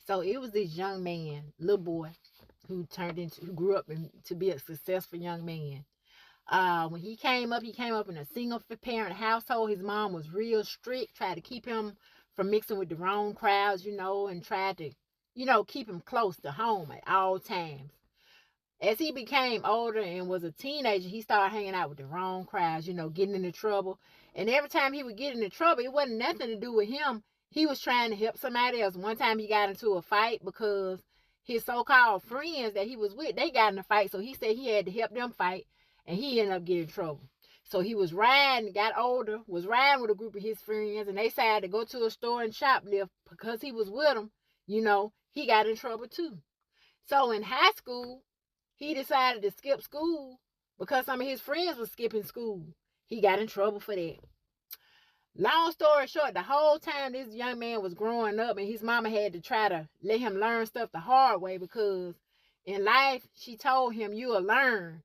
So it was this young man, little boy, who grew up to be a successful young man. When he came up in a single parent household. His mom was real strict, tried to keep him from mixing with the wrong crowds, and tried to, keep him close to home at all times. As he became older and was a teenager, he started hanging out with the wrong crowds, getting into trouble. And every time he would get into trouble, it wasn't nothing to do with him. He was trying to help somebody else. One time he got into a fight because his so-called friends that he was with, they got in a fight. So he said he had to help them fight, and he ended up getting in trouble. So he was riding, got older, was riding with a group of his friends, and they decided to go to a store and shoplift. Because he was with them, he got in trouble too. So in high school, he decided to skip school because some of his friends were skipping school. He got in trouble for that. Long story short, the whole time this young man was growing up, and his mama had to try to let him learn stuff the hard way, because in life, she told him, you'll learn.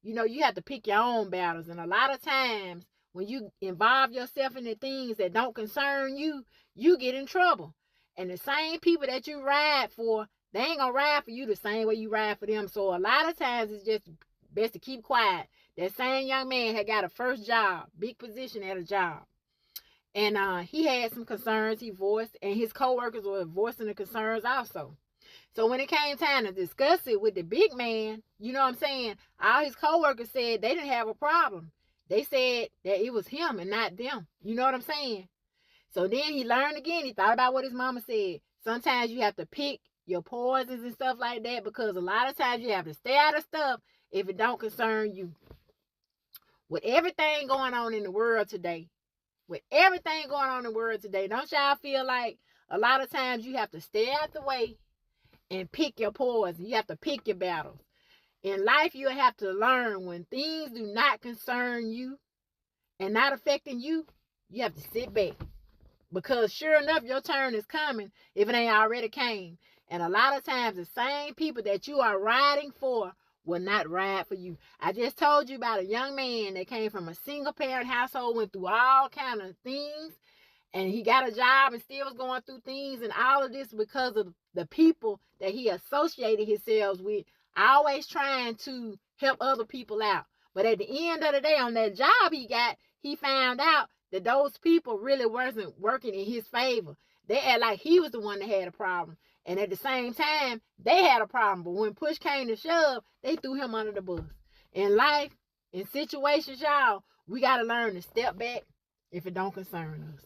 You have to pick your own battles. And a lot of times, when you involve yourself in the things that don't concern you, you get in trouble. And the same people that you ride for, they ain't gonna ride for you the same way you ride for them. So a lot of times it's just best to keep quiet. That same young man had got a first job, big position at a job. And he had some concerns he voiced, and his coworkers were voicing the concerns also. So when it came time to discuss it with the big man, you know what I'm saying? All his coworkers said they didn't have a problem. They said that it was him and not them. You know what I'm saying? So then he learned again. He thought about what his mama said. Sometimes you have to pick your poisons and stuff like that, because a lot of times you have to stay out of stuff if it don't concern you. With everything going on in the world today, don't y'all feel like a lot of times you have to stay out the way and pick your poison? You have to pick your battles. In life, you have to learn when things do not concern you and not affecting you, you have to sit back. Because sure enough, your turn is coming if it ain't already came. And a lot of times, the same people that you are riding for will not ride for you. I just told you about a young man that came from a single parent household, went through all kind of things, and he got a job and still was going through things, and all of this because of the people that he associated himself with, always trying to help other people out. But at the end of the day, on that job he found out that those people really wasn't working in his favor. They act like he was the one that had a problem. And at the same time, they had a problem. But when push came to shove, they threw him under the bus. In life, in situations, y'all, we got to learn to step back if it don't concern us.